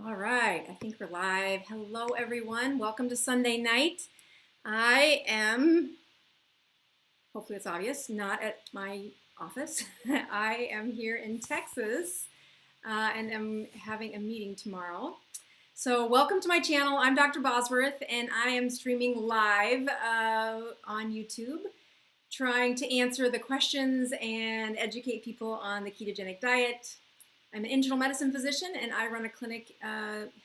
All right, I think we're live. Hello, everyone. Welcome to Sunday night. I am, hopefully it's obvious, not at my office. I am here in Texas and am having a meeting tomorrow. So welcome to my channel. I'm Dr. Bosworth, and I am streaming live on YouTube, trying to answer the questions and educate people on the ketogenic diet. I'm an internal medicine physician, and I run a clinic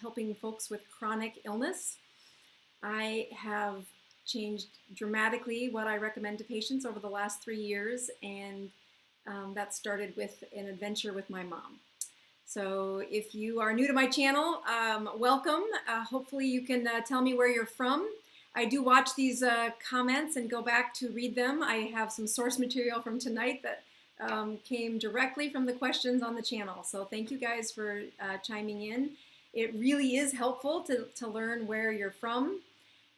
helping folks with chronic illness. I have changed dramatically what I recommend to patients over the last 3 years, and that started with an adventure with my mom. So if you are new to my channel, welcome. Hopefully you can tell me where you're from. I do watch these comments and go back to read them. I have some source material from tonight that came directly from the questions on the channel. So thank you guys for chiming in. It really is helpful to learn where you're from.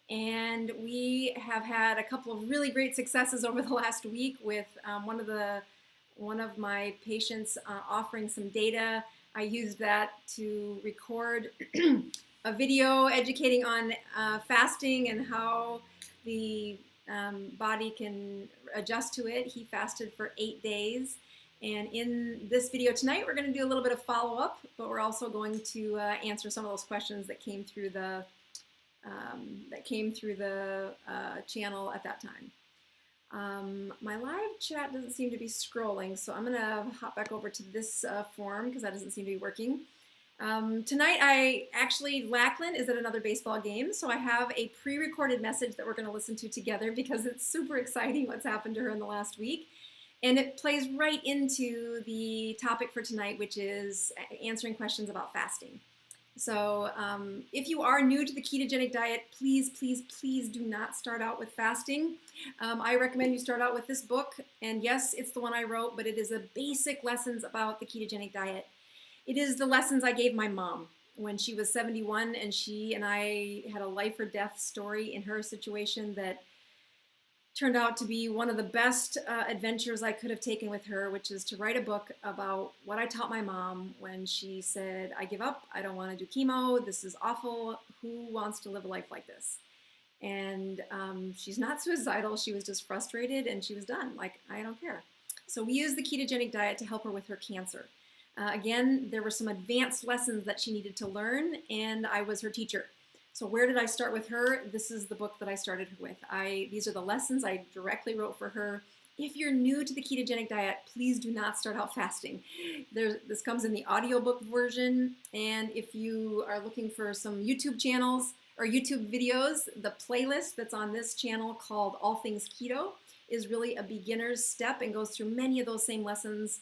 And we have had a couple of really great successes over the last week with one of my patients offering some data. I used that to record a video educating on fasting and how the body can adjust to it. He fasted for 8 days. And in this video tonight, we're going to do a little bit of follow-up, but we're also going to answer some of those questions that came through the channel at that time. My live chat doesn't seem to be scrolling, so I'm going to hop back over to this form because that doesn't seem to be working. Tonight, Lachlan is at another baseball game, so I have a pre-recorded message that we're going to listen to together because it's super exciting what's happened to her in the last week. And it plays right into the topic for tonight, which is answering questions about fasting. So if you are new to the ketogenic diet, please, please, please do not start out with fasting. I recommend you start out with this book. And yes, it's the one I wrote, but it is a basic lessons about the ketogenic diet. It is the lessons I gave my mom when she was 71, and she and I had a life or death story in her situation that turned out to be one of the best adventures I could have taken with her, which is to write a book about what I taught my mom when she said, I give up, I don't want to do chemo, this is awful, who wants to live a life like this? And she's not suicidal, she was just frustrated and she was done, like, I don't care. So we used the ketogenic diet to help her with her cancer. Again, there were some advanced lessons that she needed to learn, and I was her teacher. So where did I start with her? This is the book that I started with. These are the lessons I directly wrote for her. If you're new to the ketogenic diet, please do not start out fasting. This comes in the audiobook version, and if you are looking for some YouTube channels or YouTube videos, the playlist that's on this channel called All Things Keto is really a beginner's step and goes through many of those same lessons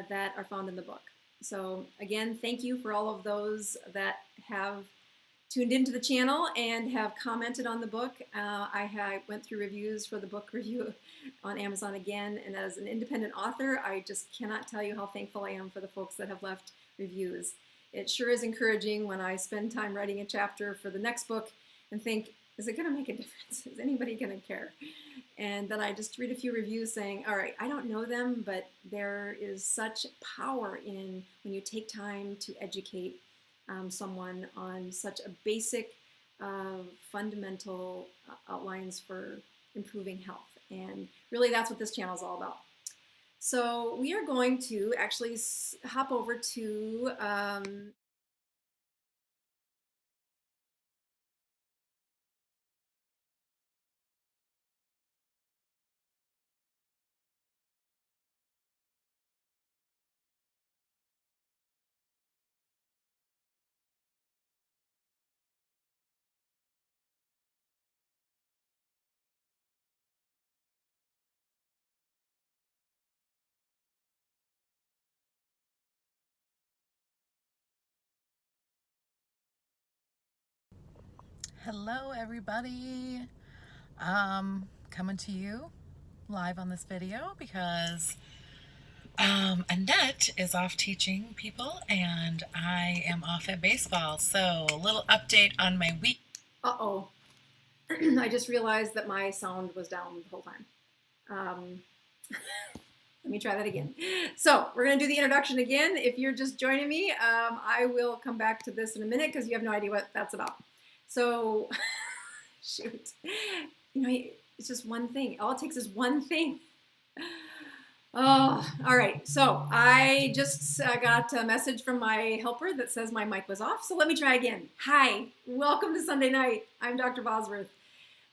that are found in the book. So again, thank you for all of those that have tuned into the channel and have commented on the book. I went through reviews for the book review on Amazon again, and as an independent author, I just cannot tell you how thankful I am for the folks that have left reviews. It sure is encouraging when I spend time writing a chapter for the next book and think, is it going to make a difference? Is anybody going to care? And then I just read a few reviews saying, all right, I don't know them, but there is such power in when you take time to educate someone on such a basic, fundamental outlines for improving health. And really that's what this channel is all about. So we are going to actually hop over to Hello everybody, coming to you live on this video because Annette is off teaching people and I am off at baseball. So a little update on my week. Uh-oh. I just realized that my sound was down the whole time. Let me try that again. So we're going to do the introduction again. If you're just joining me, I will come back to this in a minute because you have no idea what that's about. So, shoot. You know, it's just one thing. All it takes is one thing. Oh, all right. So I just got a message from my helper that says my mic was off. So let me try again. Hi, welcome to Sunday night. I'm Dr. Bosworth.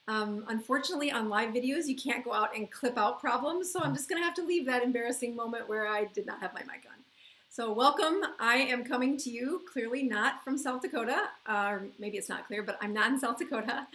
Unfortunately, on live videos, you can't go out and clip out problems, so I'm just going to have to leave that embarrassing moment where I did not have my mic on. So welcome. I am coming to you clearly not from South Dakota, or maybe it's not clear, but I'm not in South Dakota.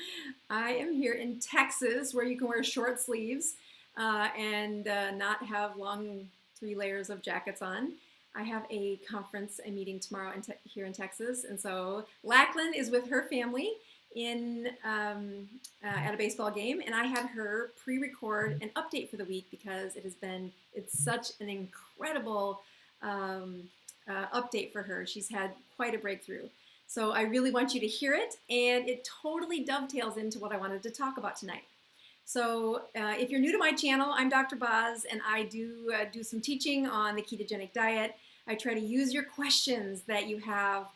I am here in Texas, where you can wear short sleeves and not have long 3 layers of jackets on. I have a conference, a meeting tomorrow here in Texas, and so Lachlan is with her family at a baseball game, and I had her pre-record an update for the week because it's such an incredible update for her. She's had quite a breakthrough. So I really want you to hear it, and it totally dovetails into what I wanted to talk about tonight. So if you're new to my channel, I'm Dr. Boz, and I do some teaching on the ketogenic diet. I try to use your questions that you have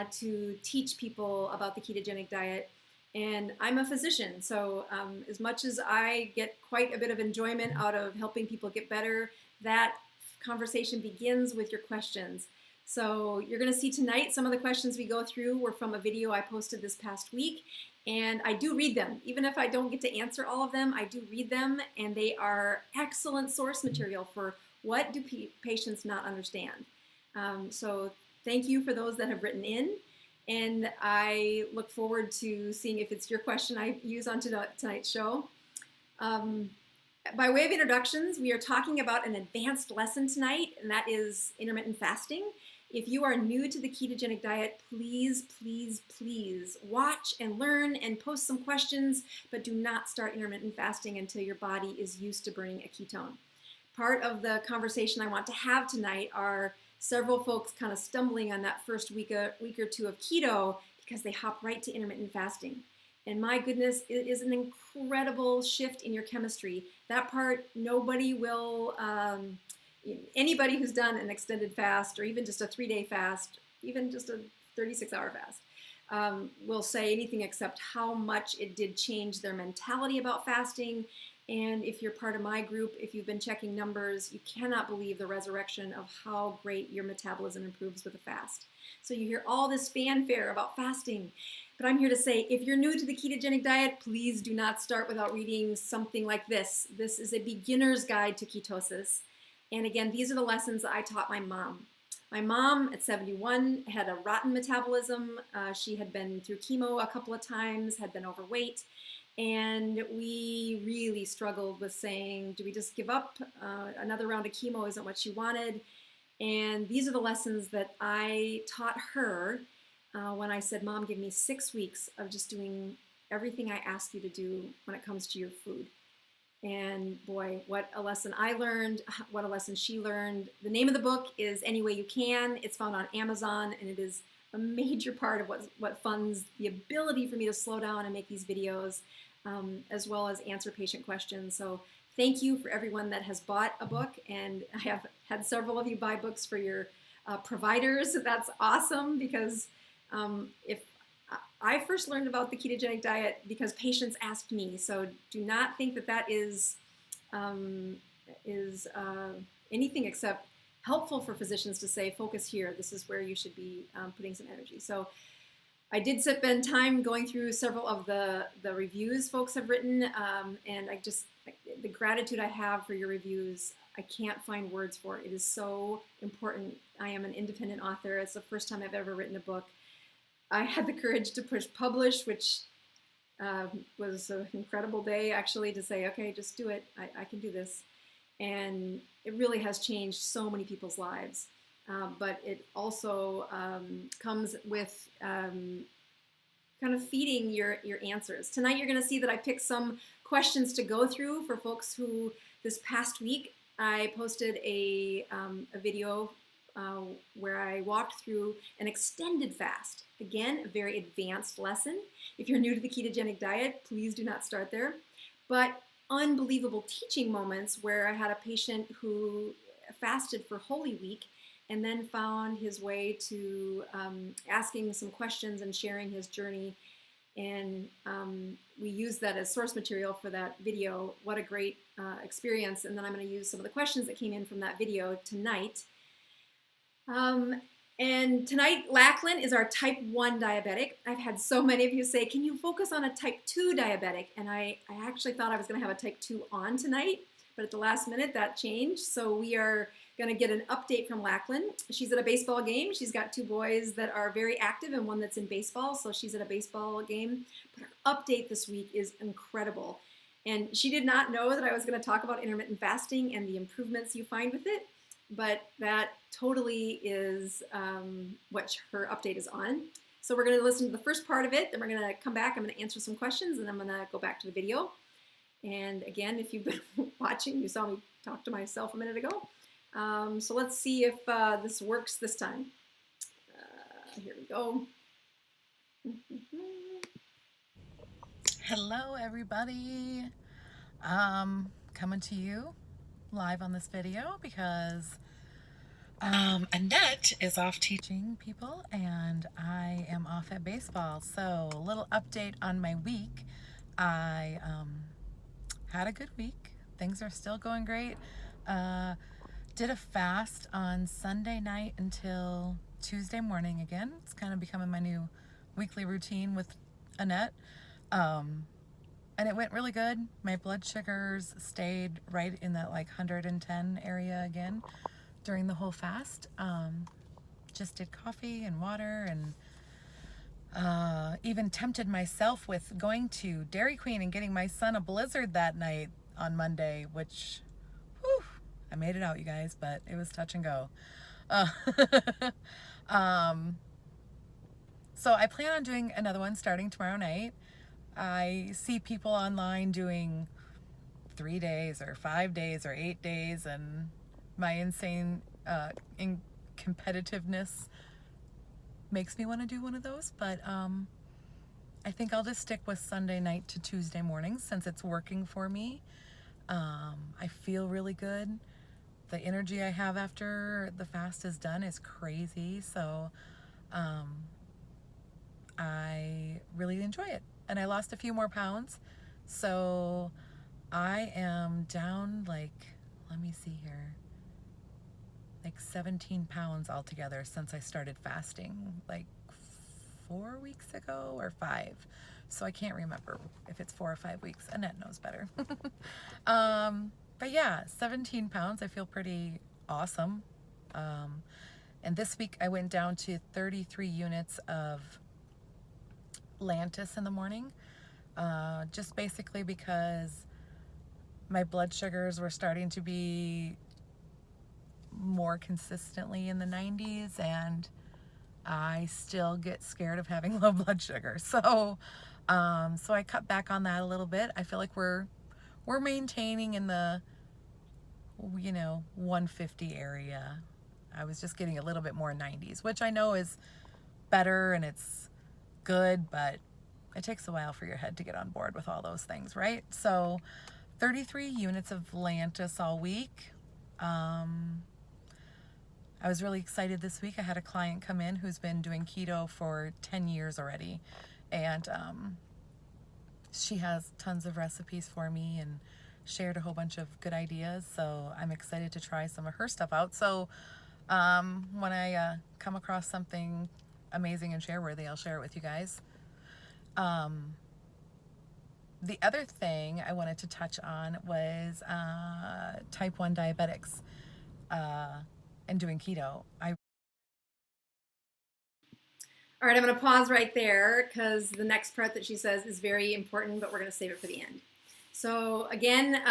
to teach people about the ketogenic diet. And I'm a physician, so as much as I get quite a bit of enjoyment out of helping people get better, that conversation begins with your questions. So you're going to see tonight some of the questions we go through were from a video I posted this past week, and I do read them. Even if I don't get to answer all of them, I do read them, and they are excellent source material for what do patients not understand. So thank you for those that have written in, and I look forward to seeing if it's your question I use on tonight's show. By way of introductions, we are talking about an advanced lesson tonight, and that is intermittent fasting. If you are new to the ketogenic diet, please, please, please watch and learn and post some questions, but do not start intermittent fasting until your body is used to burning a ketone. Part of the conversation I want to have tonight are several folks kind of stumbling on that first week or two of keto because they hop right to intermittent fasting. And my goodness, it is an incredible shift in your chemistry. That part, nobody will, anybody who's done an extended fast or even just a 3-day fast, even just a 36-hour fast, will say anything except how much it did change their mentality about fasting. And if you're part of my group, if you've been checking numbers, you cannot believe the resurrection of how great your metabolism improves with a fast. So you hear all this fanfare about fasting, but I'm here to say, if you're new to the ketogenic diet, please do not start without reading something like this. This is a beginner's guide to ketosis. And again, these are the lessons that I taught my mom. My mom at 71 had a rotten metabolism. She had been through chemo a couple of times, had been overweight. And we really struggled with saying, do we just give up? Another round of chemo isn't what she wanted. And these are the lessons that I taught her when I said, Mom, give me 6 weeks of just doing everything I ask you to do when it comes to your food. And boy, what a lesson I learned, what a lesson she learned. The name of the book is Any Way You Can. It's found on Amazon, and it is a major part of what funds the ability for me to slow down and make these videos, as well as answer patient questions. So thank you for everyone that has bought a book, and I have had several of you buy books for your providers. That's awesome, because if I first learned about the ketogenic diet because patients asked me, so do not think that that is anything except helpful for physicians to say, focus here, this is where you should be putting some energy. So I did spend time going through several of the reviews folks have written, and the gratitude I have for your reviews, I can't find words for it. It is so important. I am an independent author. It's the first time I've ever written a book. I had the courage to push publish, which was an incredible day actually to say, okay, just do it. I can do this. And it really has changed so many people's lives. But it also comes with kind of feeding your answers. Tonight you're going to see that I picked some questions to go through for folks who this past week I posted a video where I walked through an extended fast. Again, a very advanced lesson. If you're new to the ketogenic diet, please do not start there. But unbelievable teaching moments where I had a patient who fasted for Holy Week and then found his way to asking some questions and sharing his journey. And we used that as source material for that video. What a great experience. And then I'm going to use some of the questions that came in from that video tonight. And tonight, Lachlan is our type 1 diabetic. I've had so many of you say, can you focus on a type 2 diabetic? And I actually thought I was going to have a type 2 on tonight, but at the last minute that changed. So we are going to get an update from Lachlan. She's at a baseball game. She's got 2 boys that are very active and one that's in baseball. So she's at a baseball game. But her update this week is incredible. And she did not know that I was going to talk about intermittent fasting and the improvements you find with it. But that totally is what her update is on. So we're going to listen to the first part of it, then we're going to come back, I'm going to answer some questions, and I'm going to go back to the video. And again, if you've been watching, you saw me talk to myself a minute ago. So let's see if this works this time. Here we go. Hello, everybody. Coming to you live on this video because Annette is off teaching people and I am off at baseball. So a little update on my week. I had a good week. Things are still going great. Did a fast on Sunday night until Tuesday morning again. It's kind of becoming my new weekly routine with Annette. And it went really good. My blood sugars stayed right in that like 110 area again during the whole fast. Just did coffee and water and even tempted myself with going to Dairy Queen and getting my son a Blizzard that night on Monday, which, whew, I made it out, you guys, but it was touch and go. So I plan on doing another one starting tomorrow night. I see people online doing 3 days or 5 days or 8 days, and my insane competitiveness makes me want to do one of those. But I think I'll just stick with Sunday night to Tuesday morning since it's working for me. I feel really good. The energy I have after the fast is done is crazy. So I really enjoy it. And I lost a few more pounds. So I am down like, let me see here, like 17 pounds altogether since I started fasting like 4 weeks ago or 5. So I can't remember if it's 4 or 5 weeks. Annette knows better. But yeah, 17 pounds. I feel pretty awesome. And this week I went down to 33 units of Lantus in the morning, just basically because my blood sugars were starting to be more consistently in the 90s, and I still get scared of having low blood sugar. So I cut back on that a little bit. I feel like we're maintaining in the 150 area. I was just getting a little bit more 90s, which I know is better and it's good, but it takes a while for your head to get on board with all those things, right? So 33 units of Lantus all week. I was really excited this week. I had a client come in who's been doing keto for 10 years already, and she has tons of recipes for me and shared a whole bunch of good ideas, so I'm excited to try some of her stuff out. So when I come across something amazing and share-worthy, I'll share it with you guys. The other thing I wanted to touch on was type 1 diabetics and doing keto. All right, I'm going to pause right there because the next part that she says is very important, but we're going to save it for the end. So again,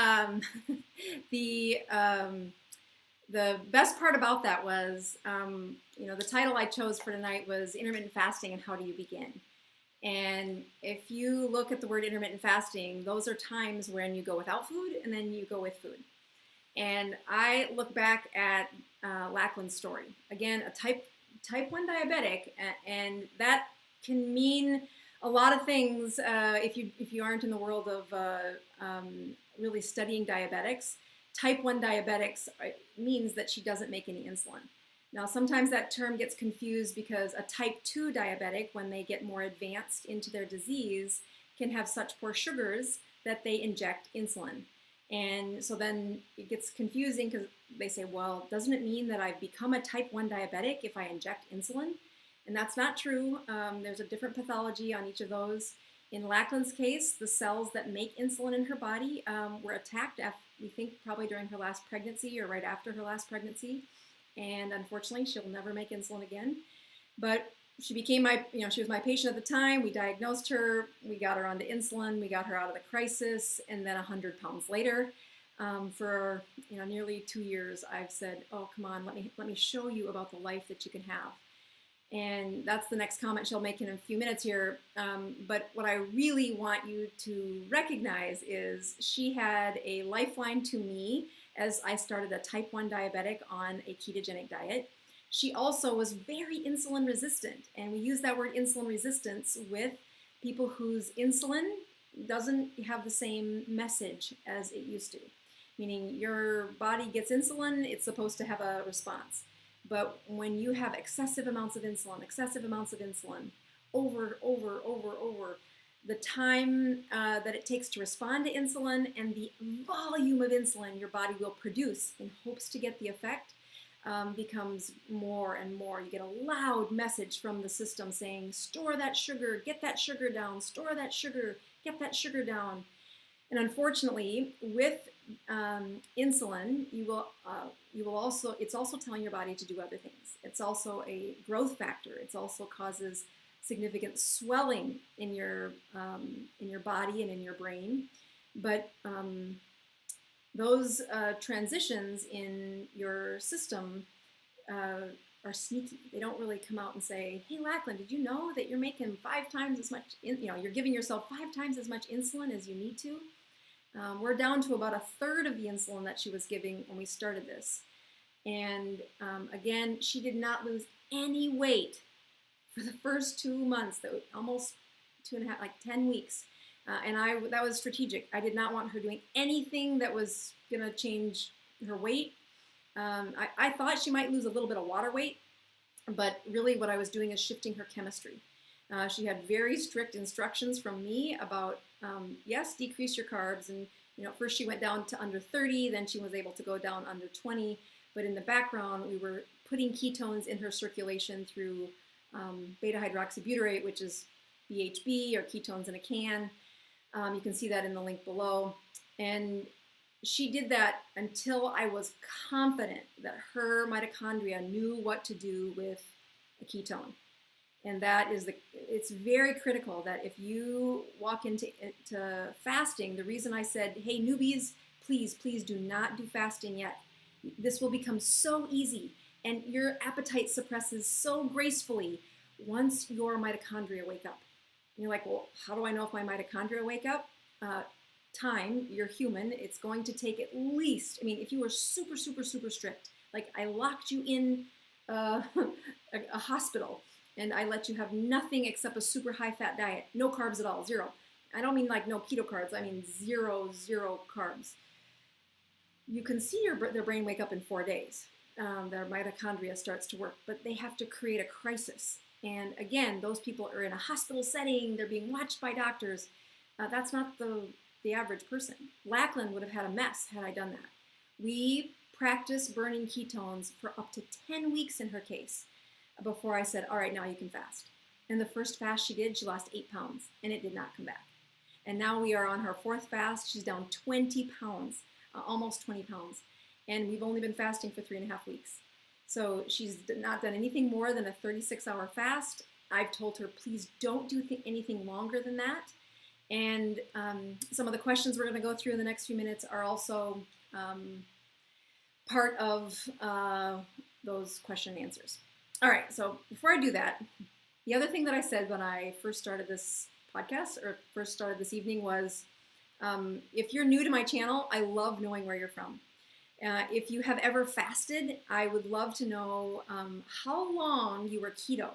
the best part about that was, the title I chose for tonight was Intermittent Fasting and How Do You Begin? And if you look at the word intermittent fasting, those are times when you go without food and then you go with food. And I look back at Lachlan's story. Again, a type 1 diabetic, and that can mean a lot of things, if you aren't in the world of really studying diabetics, type 1 diabetics means that she doesn't make any insulin. Now, sometimes that term gets confused because a type 2 diabetic, when they get more advanced into their disease, can have such poor sugars that they inject insulin. And so then it gets confusing because they say, well, doesn't it mean that I've become a type 1 diabetic if I inject insulin? And that's not true. There's a different pathology on each of those. In Lachlyn's case, the cells that make insulin in her body were attacked, we think probably during her last pregnancy or right after her last pregnancy. And unfortunately, she'll never make insulin again. But she became she was my patient at the time. We diagnosed her. We got her onto insulin. We got her out of the crisis. And then 100 pounds later, for nearly 2 years, I've said, oh, come on, let me show you about the life that you can have. And that's the next comment she'll make in a few minutes here. But what I really want you to recognize is she had a lifeline to me as I started a type 1 diabetic on a ketogenic diet. She also was very insulin resistant. And we use that word insulin resistance with people whose insulin doesn't have the same message as it used to. Meaning your body gets insulin, it's supposed to have a response. But when you have excessive amounts of insulin, over, the time that it takes to respond to insulin and the volume of insulin your body will produce in hopes to get the effect becomes more and more. You get a loud message from the system saying, store that sugar, get that sugar down, store that sugar, get that sugar down. And unfortunately, with insulin, you will also, it's also telling your body to do other things. It's also a growth factor. It also causes significant swelling in your body and in your brain. But those transitions in your system are sneaky. They don't really come out and say, hey, Lachlan, did you know that you're making 5 times as much, you're giving yourself 5 times as much insulin as you need to? We're down to about 1/3 of the insulin that she was giving when we started this. And again, she did not lose any weight for the first 2 months, almost 2.5, like 10 weeks. And that was strategic. I did not want her doing anything that was going to change her weight. I thought she might lose a little bit of water weight, but really what I was doing is shifting her chemistry. She had very strict instructions from me about, yes, decrease your carbs. And first she went down to under 30, then she was able to go down under 20. But in the background, we were putting ketones in her circulation through Beta-Hydroxybutyrate, which is BHB or Ketones-In-A-Can. You can see that in the link below. And she did that until I was confident that her mitochondria knew what to do with a ketone. And that is it's very critical that if you walk into fasting, the reason I said, hey, newbies, please do not do fasting yet. This will become so easy and your appetite suppresses so gracefully once your mitochondria wake up. And you're like, well, how do I know if my mitochondria wake up? Time, you're human. It's going to take at least, if you were super strict, like I locked you in a hospital and I let you have nothing except a super high fat diet, no carbs at all, 0. I don't mean like no keto carbs, I mean zero carbs. You can see their brain wake up in 4 days. Their mitochondria starts to work, but they have to create a crisis. And again, those people are in a hospital setting, they're being watched by doctors. That's not the average person. Lachlan would have had a mess had I done that. We practiced burning ketones for up to 10 weeks in her case before I said, all right, now you can fast. And the first fast she did, she lost 8 pounds and it did not come back. And now we are on her 4th fast. She's down 20 pounds, almost 20 pounds. And we've only been fasting for 3.5 weeks. So she's not done anything more than a 36-hour fast. I've told her, please don't do anything longer than that. And some of the questions we're going to go through in the next few minutes are also part of those question and answers. All right, so before I do that, the other thing that I said when I first started this podcast or first started this evening was, if you're new to my channel, I love knowing where you're from. If you have ever fasted, I would love to know how long you were keto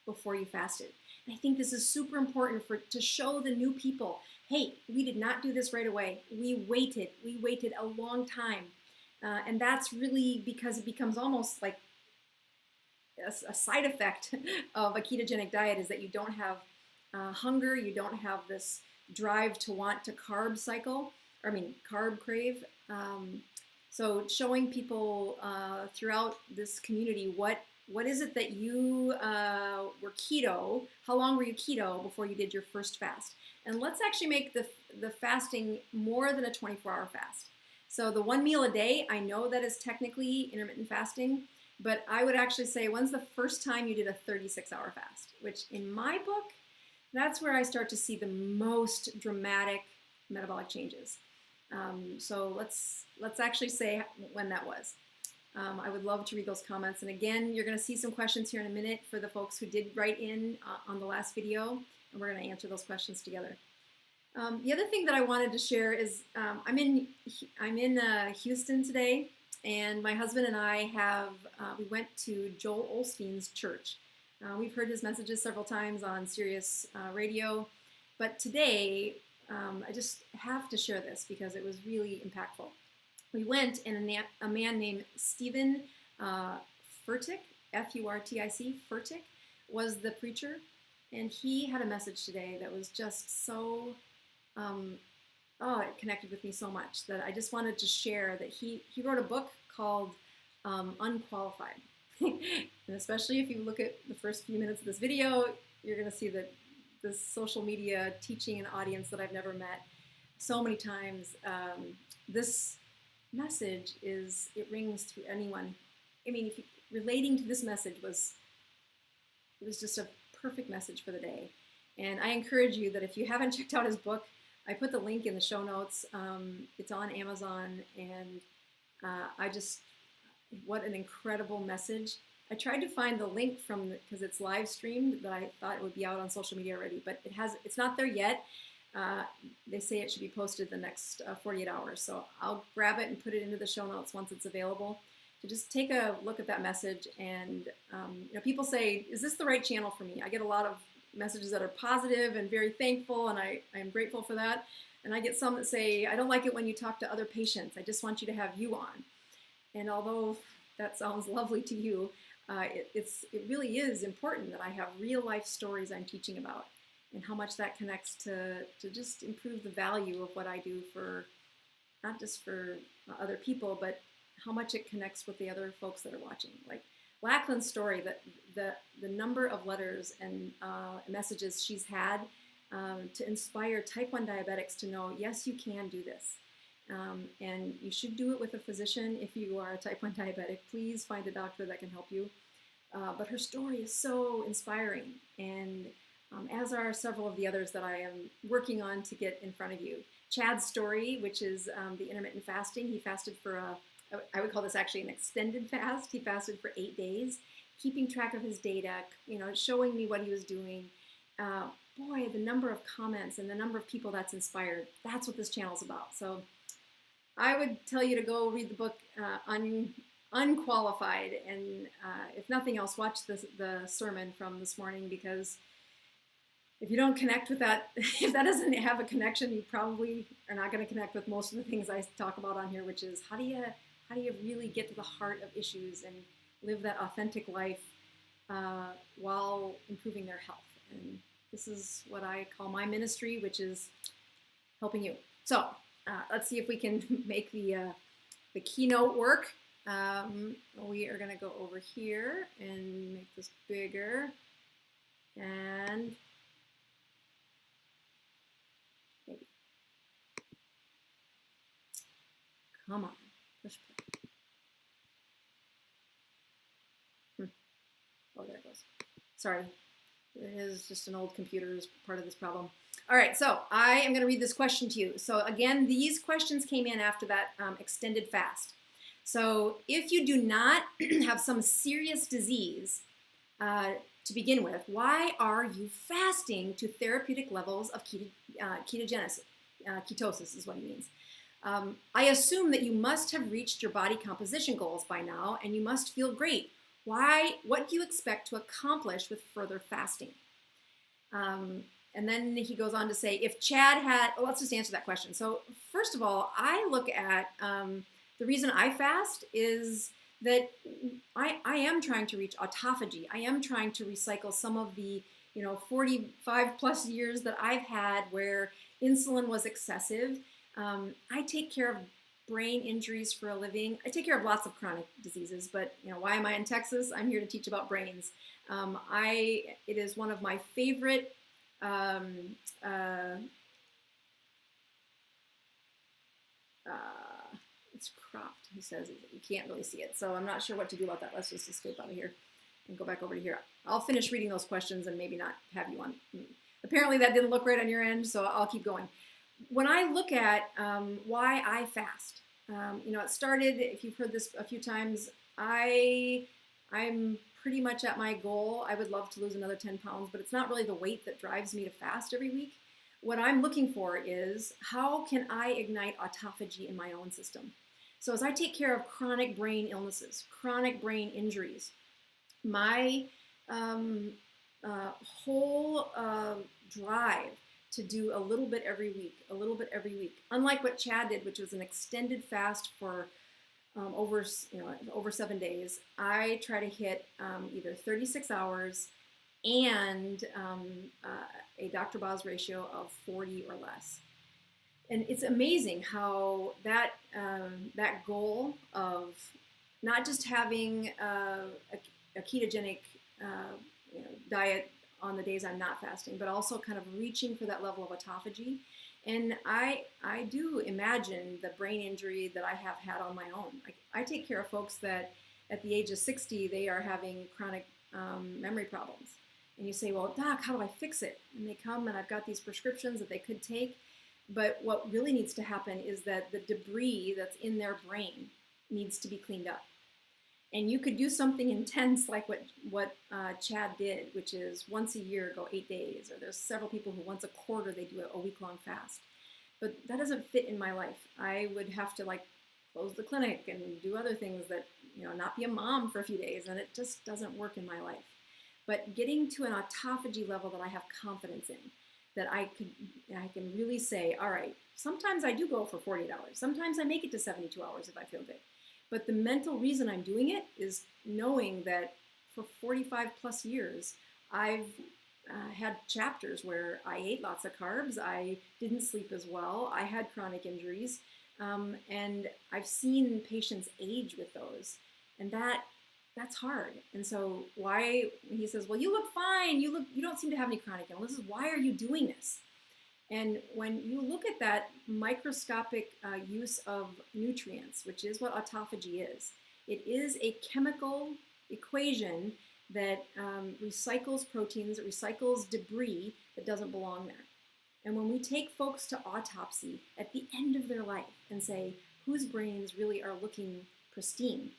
before you fasted. I think this is super important to show the new people, hey, we did not do this right away. We waited a long time. And that's really because it becomes almost like a side effect of a ketogenic diet is that you don't have hunger, you don't have this drive to want to carb crave. So showing people throughout this community what is it that you were keto, how long were you keto before you did your first fast? And let's actually make the fasting more than a 24-hour fast. So the 1 meal a day, I know that is technically intermittent fasting, but I would actually say, when's the first time you did a 36-hour fast? Which in my book, that's where I start to see the most dramatic metabolic changes. So let's actually say when that was. I would love to read those comments. And again, you're going to see some questions here in a minute for the folks who did write in on the last video, and we're going to answer those questions together. The other thing that I wanted to share is I'm in Houston today, and my husband and I we went to Joel Osteen's church. We've heard his messages several times on Sirius Radio, but today I just have to share this because it was really impactful. We went, and a man named Stephen Furtick, F-U-R-T-I-C, Furtick, was the preacher, and he had a message today that was just so, it connected with me so much that I just wanted to share that he wrote a book called Unqualified. And especially if you look at the first few minutes of this video, you're going to see that this social media teaching an audience that I've never met so many times. This message it rings through anyone. I mean, relating to this message it was just a perfect message for the day. And I encourage you that if you haven't checked out his book, I put the link in the show notes. It's on Amazon, and what an incredible message. I tried to find the link because it's live streamed, but I thought it would be out on social media already, but it's not there yet. They say it should be posted the next 48 hours. So I'll grab it and put it into the show notes once it's available. So just take a look at that message. And people say, is this the right channel for me? I get a lot of messages that are positive and very thankful, and I am grateful for that. And I get some that say, I don't like it when you talk to other patients. I just want you to have you on. And although that sounds lovely to you, it really is important that I have real life stories I'm teaching about, and how much that connects to just improve the value of what I do for, not just for other people, but how much it connects with the other folks that are watching. Like Lachlyn's story, that the number of letters and messages she's had to inspire type 1 diabetics to know, yes, you can do this. And you should do it with a physician. If you are a type 1 diabetic, please find a doctor that can help you. But her story is so inspiring, and as are several of the others that I am working on to get in front of you. Chad's story, which is the intermittent fasting, he fasted for I would call this actually an extended fast. He fasted for 8 days, keeping track of his data, showing me what he was doing. Boy, the number of comments and the number of people that's inspired, that's what this channel is about. So I would tell you to go read the book Unqualified, and if nothing else, watch the sermon from this morning, because if you don't connect with that, if that doesn't have a connection, you probably are not going to connect with most of the things I talk about on here, which is how do you really get to the heart of issues and live that authentic life while improving their health. And this is what I call my ministry, which is helping you. So let's see if we can make the keynote work. We are going to go over here and make this bigger, and maybe. Come on, push play. Oh, there it goes. Sorry, it is just an old computer is part of this problem. All right, so I am going to read this question to you. So again, these questions came in after that extended fast. So if you do not have some serious disease to begin with, why are you fasting to therapeutic levels of ketogenesis? Ketosis is what he means. I assume that you must have reached your body composition goals by now, and you must feel great. What do you expect to accomplish with further fasting? And then he goes on to say, if Chad had, well, let's just answer that question. So first of all, I look at the reason I fast is that I am trying to reach autophagy. I am trying to recycle some of the 45 plus years that I've had where insulin was excessive. I take care of brain injuries for a living. I take care of lots of chronic diseases, but why am I in Texas? I'm here to teach about brains. It is one of my favorite it's cropped. He says you can't really see it, so I'm not sure what to do about that. Let's just escape out of here and go back over to here. I'll finish reading those questions and maybe not have you on. Apparently that didn't look right on your end, so I'll keep going. When I look at why I fast, it started, if you've heard this a few times, I'm pretty much at my goal. I would love to lose another 10 pounds, but it's not really the weight that drives me to fast every week. What I'm looking for is how can I ignite autophagy in my own system? So as I take care of chronic brain illnesses, chronic brain injuries, my whole drive to do a little bit every week, unlike what Chad did, which was an extended fast for over 7 days, I try to hit either 36 hours and a Dr. Boz ratio of 40 or less. And it's amazing how that goal of not just having a ketogenic diet on the days I'm not fasting, but also kind of reaching for that level of autophagy. And I do imagine the brain injury that I have had on my own. I take care of folks that at the age of 60, they are having chronic memory problems. And you say, well, doc, how do I fix it? And they come and I've got these prescriptions that they could take. But what really needs to happen is that the debris that's in their brain needs to be cleaned up. And you could do something intense like what Chad did, which is once a year go 8 days, or there's several people who once a quarter they do a week-long fast. But that doesn't fit in my life. I would have to close the clinic and do other things that, not be a mom for a few days, and it just doesn't work in my life. But getting to an autophagy level that I have confidence in, that I can really say, all right, sometimes I do go for 48 hours. Sometimes I make it to 72 hours if I feel good. But the mental reason I'm doing it is knowing that for 45 plus years, I've had chapters where I ate lots of carbs, I didn't sleep as well, I had chronic injuries, and I've seen patients age with those, and that's hard. And so why, he says, well, you look fine, you don't seem to have any chronic illnesses, why are you doing this? And when you look at that microscopic use of nutrients, which is what autophagy is, it is a chemical equation that recycles proteins, it recycles debris that doesn't belong there. And when we take folks to autopsy at the end of their life and say, whose brains really are looking pristine,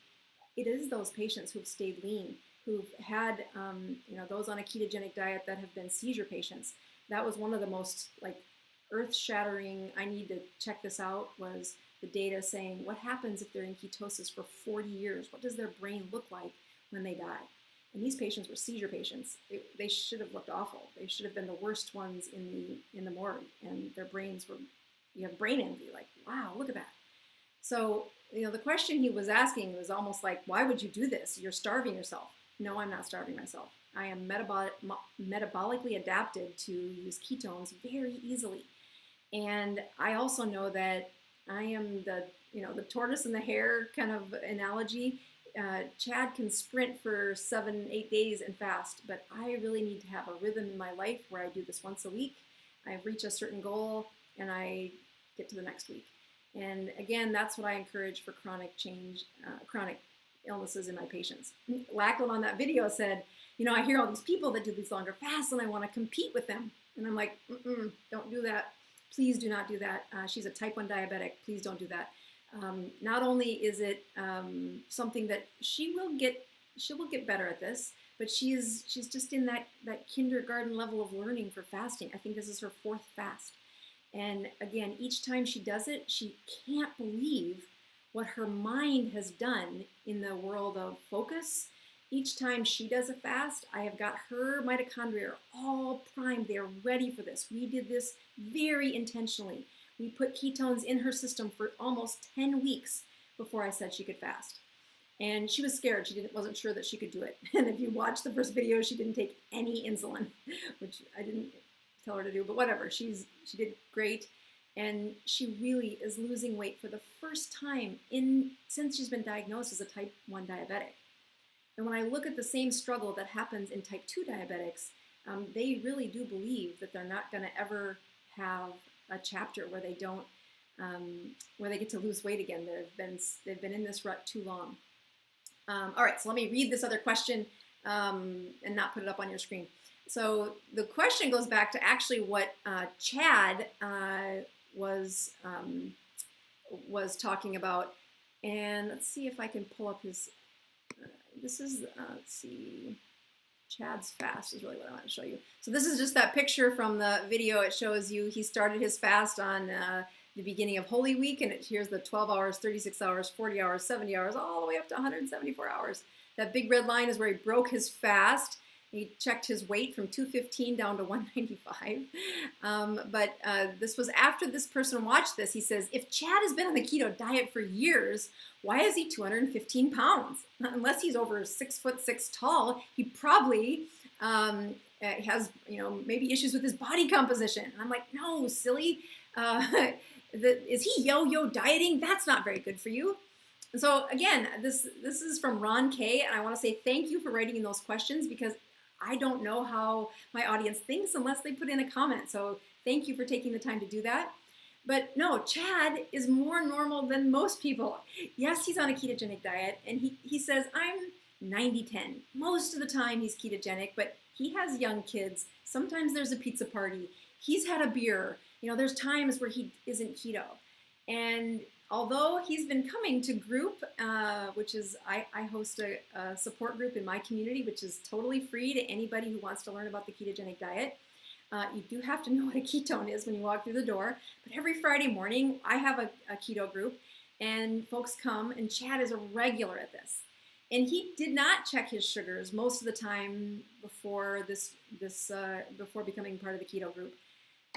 it is those patients who've stayed lean, who've had, those on a ketogenic diet that have been seizure patients. That was one of the most earth-shattering, I need to check this out, was the data saying what happens if they're in ketosis for 40 years? What does their brain look like when they die? And these patients were seizure patients. They should have looked awful. They should have been the worst ones in the morgue, and their brains were, you have brain envy, wow, look at that. So, the question he was asking was almost like, why would you do this? You're starving yourself. No, I'm not starving myself. I am metabolically adapted to use ketones very easily. And I also know that I am the tortoise and the hare kind of analogy. Chad can sprint for 7-8 days and fast, but I really need to have a rhythm in my life where I do this once a week. I reach a certain goal and I get to the next week. And again, that's what I encourage for chronic illnesses in my patients. Lachlan on that video said, I hear all these people that do these longer fasts and I want to compete with them. And I'm like, don't do that. Please do not do that. She's a type 1 diabetic. Please don't do that. Not only is it something that she'll get better at this, but she's just in that kindergarten level of learning for fasting. I think this is her 4th fast. And again, each time she does it, she can't believe what her mind has done in the world of focus each time she does a fast, I have got her mitochondria all primed. They are ready for this. We did this very intentionally. We put ketones in her system for almost 10 weeks before I said she could fast. And she was scared. She wasn't sure that she could do it. And if you watch the first video, she didn't take any insulin, which I didn't tell her to do, but whatever. She did great. And she really is losing weight for the first time since she's been diagnosed as a type 1 diabetic. And when I look at the same struggle that happens in type 2 diabetics, they really do believe that they're not going to ever have a chapter where they don't, where they get to lose weight again. They've been in this rut too long. All right, so let me read this other question and not put it up on your screen. So the question goes back to actually what Chad was talking about. And let's see if I can pull up his, this is, let's see, Chad's fast is really what I want to show you. So this is just that picture from the video. It shows you he started his fast on the beginning of Holy Week, and here's the 12 hours, 36 hours, 40 hours, 70 hours, all the way up to 174 hours. That big red line is where he broke his fast. He checked his weight from 215 down to 195. But this was after this person watched this. He says, if Chad has been on the keto diet for years, why is he 215 pounds? Unless he's over 6'6" tall, he probably has, maybe issues with his body composition. And I'm like, no, silly. Is he yo-yo dieting? That's not very good for you. And so again, this is from Ron K, and I want to say thank you for writing in those questions, because I don't know how my audience thinks unless they put in a comment. So thank you for taking the time to do that. But no, Chad is more normal than most people. Yes, he's on a ketogenic diet, and he says, I'm 90-10. Most of the time he's ketogenic, but he has young kids. Sometimes there's a pizza party. He's had a beer. There's times where he isn't keto. And although he's been coming to group, which is, I host a support group in my community, which is totally free to anybody who wants to learn about the ketogenic diet. You do have to know what a ketone is when you walk through the door. But every Friday morning, I have a keto group, and folks come, and Chad is a regular at this. And he did not check his sugars most of the time before before becoming part of the keto group.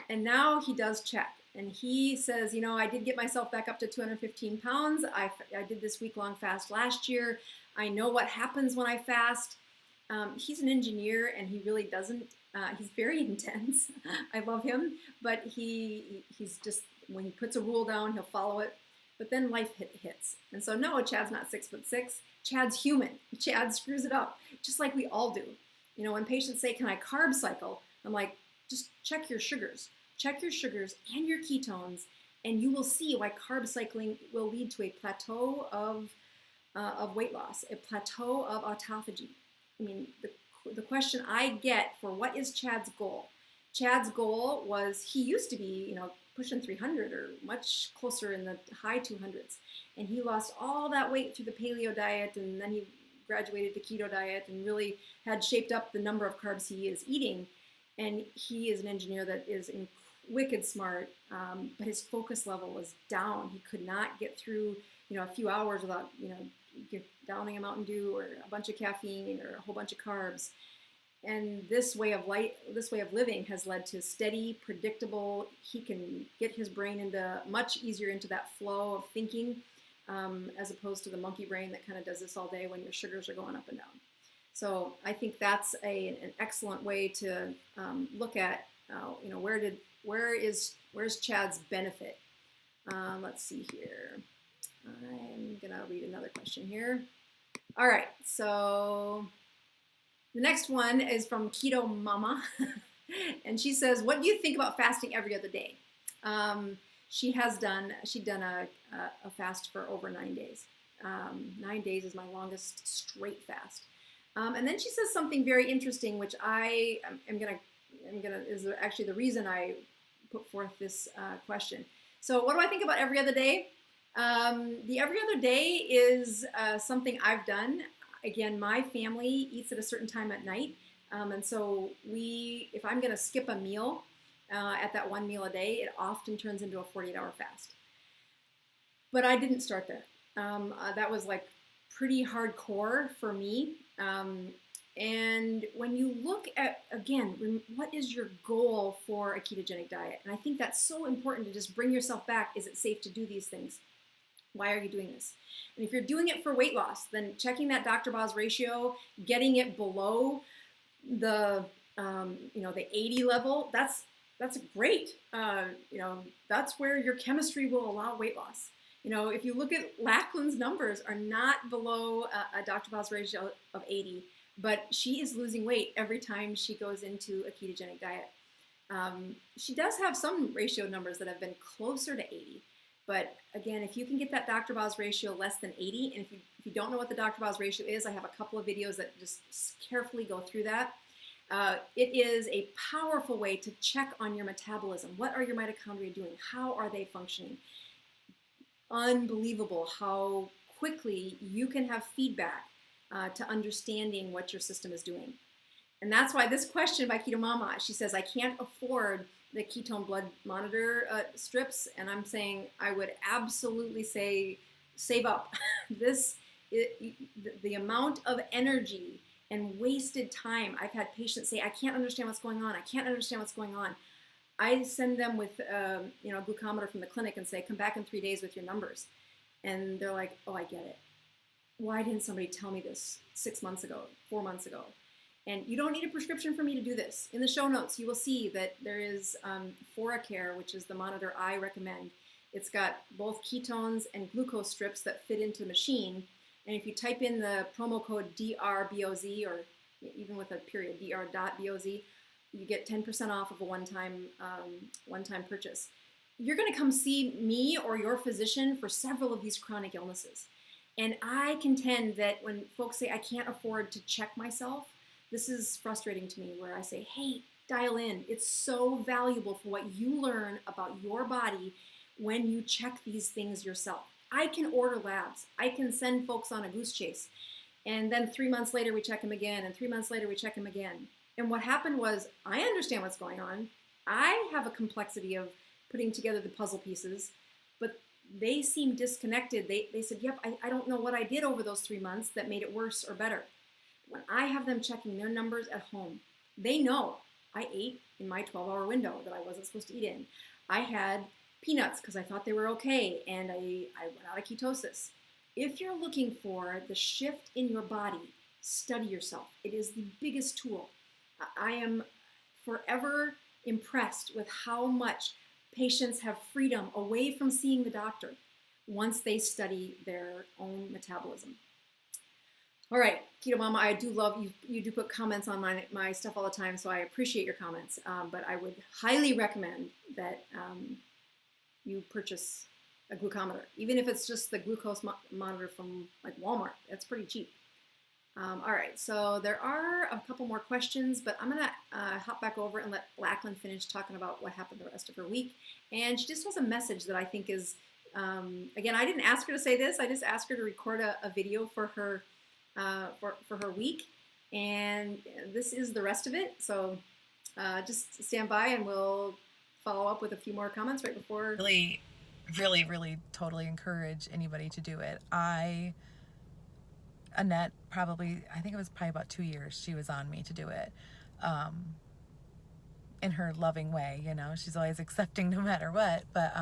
And now he does check. And he says, I did get myself back up to 215 pounds. I did this week-long fast last year. I know what happens when I fast. He's an engineer, and he really doesn't. He's very intense. I love him. But he's just, when he puts a rule down, he'll follow it. But then life hits. And so no, Chad's not 6'6". Chad's human. Chad screws it up, just like we all do. When patients say, can I carb cycle? I'm like, just check your sugars. Check your sugars and your ketones, and you will see why carb cycling will lead to a plateau of weight loss, a plateau of autophagy. I mean, the question I get for what is Chad's goal? Chad's goal was, he used to be, pushing 300 or much closer in the high 200s. And he lost all that weight through the paleo diet, and then he graduated to keto diet and really had shaped up the number of carbs he is eating. And he is an engineer that is wicked smart, but his focus level was down. He could not get through, a few hours without, downing a Mountain Dew or a bunch of caffeine or a whole bunch of carbs. And this way of living has led to steady, predictable. He can get his brain much easier into that flow of thinking, as opposed to the monkey brain that kind of does this all day when your sugars are going up and down. So I think that's an excellent way to look at, where's Chad's benefit? Let's see here. I'm gonna read another question here. All right, so the next one is from Keto Mama, and she says, "What do you think about fasting every other day?" She'd done a fast for over 9 days. 9 days is my longest straight fast. And then she says something very interesting, which is actually the reason I put forth this question. So what do I think about every other day? The every other day is something I've done. Again, my family eats at a certain time at night. And so if I'm going to skip a meal at that one meal a day, it often turns into a 48-hour fast. But I didn't start there. That was like pretty hardcore for me. And when you look at, again, what is your goal for a ketogenic diet? And I think that's so important to just bring yourself back. Is it safe to do these things? Why are you doing this? And if you're doing it for weight loss, then checking that Dr. Boz ratio, getting it below the, the 80 level, that's great. That's where your chemistry will allow weight loss. If you look at Lachlan's numbers are not below a Dr. Boz ratio of 80, but she is losing weight every time she goes into a ketogenic diet. She does have some ratio numbers that have been closer to 80. But again, if you can get that Dr. Boz ratio less than 80, and if you don't know what the Dr. Boz ratio is, I have a couple of videos that just carefully go through that. It is a powerful way to check on your metabolism. What are your mitochondria doing? How are they functioning? Unbelievable how quickly you can have feedback to understanding what your system is doing. And that's why this question by Keto Mama, she says, I can't afford the ketone blood monitor strips. And I'm saying I would absolutely say save up. The amount of energy and wasted time. I've had patients say, I can't understand what's going on. I can't understand what's going on. I send them with a glucometer from the clinic and say, come back in 3 days with your numbers. And they're like, oh, I get it. Why didn't somebody tell me this 6 months ago, 4 months ago? And you don't need a prescription for me to do this. In the show notes, you will see that there is FORACARE, which is the monitor I recommend. It's got both ketones and glucose strips that fit into the machine. And if you type in the promo code DRBOZ, or even with a period, dr.boz, you get 10% off of a one-time purchase. You're going to come see me or your physician for several of these chronic illnesses. And I contend that when folks say, I can't afford to check myself, this is frustrating to me, where I say, hey, dial in. It's so valuable for what you learn about your body when you check these things yourself. I can order labs. I can send folks on a goose chase. And then 3 months later, we check them again. And 3 months later, we check them again. And what happened was, I understand what's going on. I have a complexity of putting together the puzzle pieces, but they seem disconnected. They said, yep, I don't know what I did over those 3 months that made it worse or better. When I have them checking their numbers at home, they know I ate in my 12-hour window that I wasn't supposed to eat in. I had peanuts because I thought they were okay, and I went out of ketosis. If you're looking for the shift in your body, study yourself. It is the biggest tool. I am forever impressed with how much patients have freedom away from seeing the doctor once they study their own metabolism. All right, Keto Mama, I do love you. You do put comments on my stuff all the time, so I appreciate your comments. But I would highly recommend that you purchase a glucometer, even if it's just the glucose monitor from like Walmart. That's pretty cheap. All right, so there are a couple more questions, but I'm gonna hop back over and let Lachlan finish talking about what happened the rest of her week. And she just has a message that I think is, again, I didn't ask her to say this. I just asked her to record a video for her week, and this is the rest of it. So just stand by and we'll follow up with a few more comments right before. Really totally encourage anybody to do it. Annette, I think it was probably about 2 years she was on me to do it, in her loving way. She's always accepting no matter what, but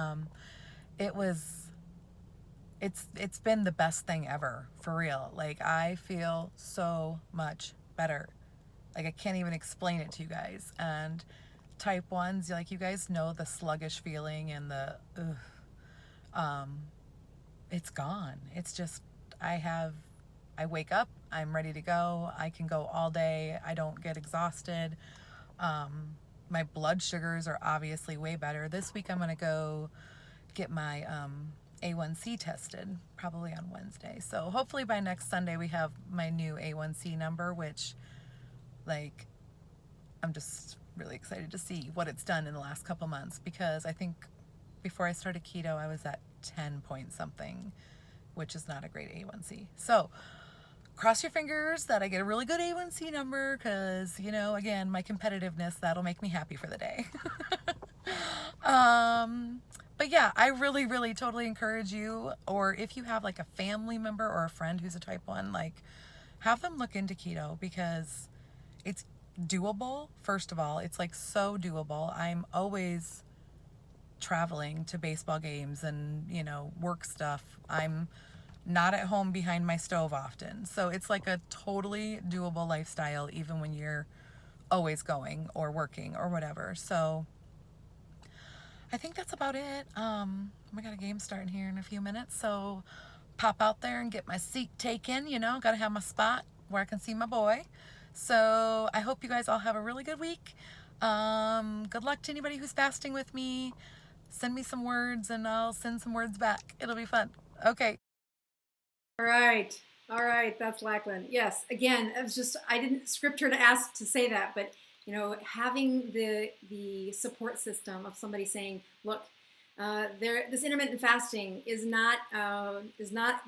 it's been the best thing ever, for real. Like, I feel so much better. Like, I can't even explain it to you guys. And type 1s, like, you guys know the sluggish feeling and the it's gone. It's just, I wake up, I'm ready to go. I can go all day. I don't get exhausted. My blood sugars are obviously way better. This week I'm going to go get my A1C tested, probably on Wednesday. So hopefully by next Sunday we have my new A1C number, which, like, I'm just really excited to see what it's done in the last couple months, because I think before I started keto I was at 10 point something, which is not a great A1C. So cross your fingers that I get a really good A1C number, because, again, my competitiveness, that'll make me happy for the day. But yeah, I really, really totally encourage you, or if you have like a family member or a friend who's a type 1, like have them look into keto because it's doable. First of all, it's like so doable. I'm always traveling to baseball games and, work stuff. I'm not at home behind my stove often. So it's like a totally doable lifestyle, even when you're always going or working or whatever. So I think that's about it. We got a game starting here in a few minutes, so pop out there and get my seat taken. Got to have my spot where I can see my boy. So I hope you guys all have a really good week. Good luck to anybody who's fasting with me. Send me some words and I'll send some words back. It'll be fun. Okay. All right. All right. That's Lachlan. Yes. Again, it was just, I didn't script her to ask to say that, but having the support system of somebody saying, look, this intermittent fasting is not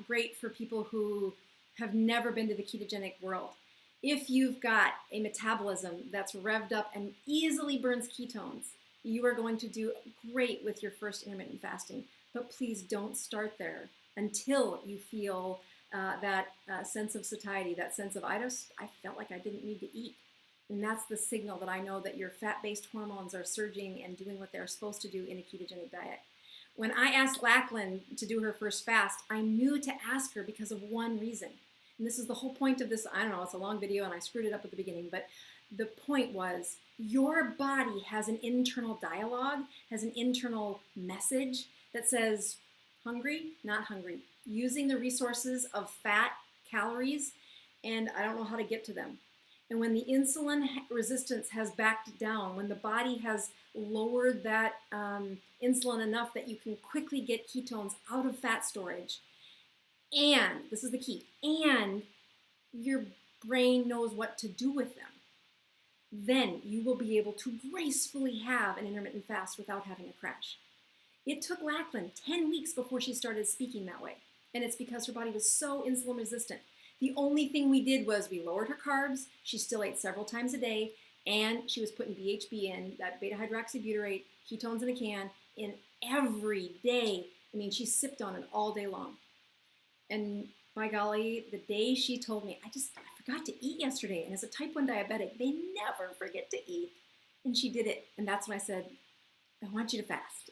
great for people who have never been to the ketogenic world. If you've got a metabolism that's revved up and easily burns ketones, you are going to do great with your first intermittent fasting. But please don't start there until you feel that sense of satiety, that sense of I felt like I didn't need to eat. And that's the signal that I know that your fat-based hormones are surging and doing what they're supposed to do in a ketogenic diet. When I asked Lachlan to do her first fast, I knew to ask her because of one reason. And this is the whole point of this. I don't know, it's a long video and I screwed it up at the beginning, but the point was your body has an internal dialogue, has an internal message that says, hungry, not hungry, using the resources of fat, calories, and I don't know how to get to them. And when the insulin resistance has backed down, when the body has lowered that insulin enough that you can quickly get ketones out of fat storage, and this is the key, and your brain knows what to do with them, then you will be able to gracefully have an intermittent fast without having a crash. It took Lachlan 10 weeks before she started speaking that way, and it's because her body was so insulin resistant. The only thing we did was we lowered her carbs. She still ate several times a day, and she was putting BHB in, that Beta-Hydroxybutyrate, Ketones-In-A-Can, in every day. I mean, she sipped on it all day long. And by golly, the day she told me, I forgot to eat yesterday, and as a type 1 diabetic, they never forget to eat. And she did it, and that's when I said, I want you to fast.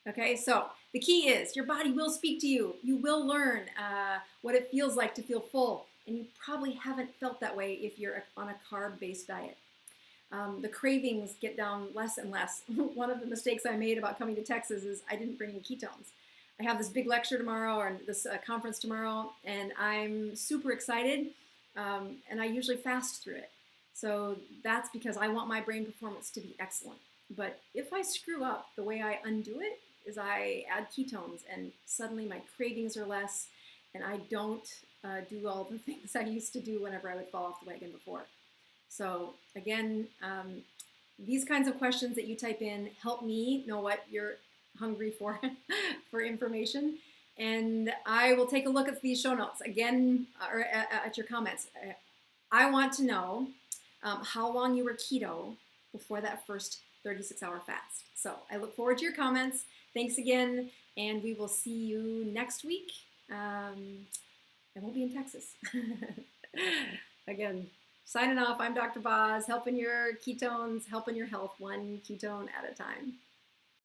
Okay, so the key is your body will speak to you. You will learn what it feels like to feel full. And you probably haven't felt that way if you're on a carb-based diet. The cravings get down less and less. One of the mistakes I made about coming to Texas is I didn't bring any ketones. I have this big lecture tomorrow or this conference tomorrow, and I'm super excited, and I usually fast through it. So that's because I want my brain performance to be excellent. But if I screw up, the way I undo it is I add ketones, and suddenly my cravings are less, and I don't do all the things I used to do whenever I would fall off the wagon before. So again, these kinds of questions that you type in help me know what you're hungry for, for information. And I will take a look at these show notes again, or at your comments. I want to know how long you were keto before that first 36-hour fast. So I look forward to your comments. Thanks again, and we will see you next week. I won't be in Texas. Again, signing off. I'm Dr. Boz, helping your ketones, helping your health one ketone at a time.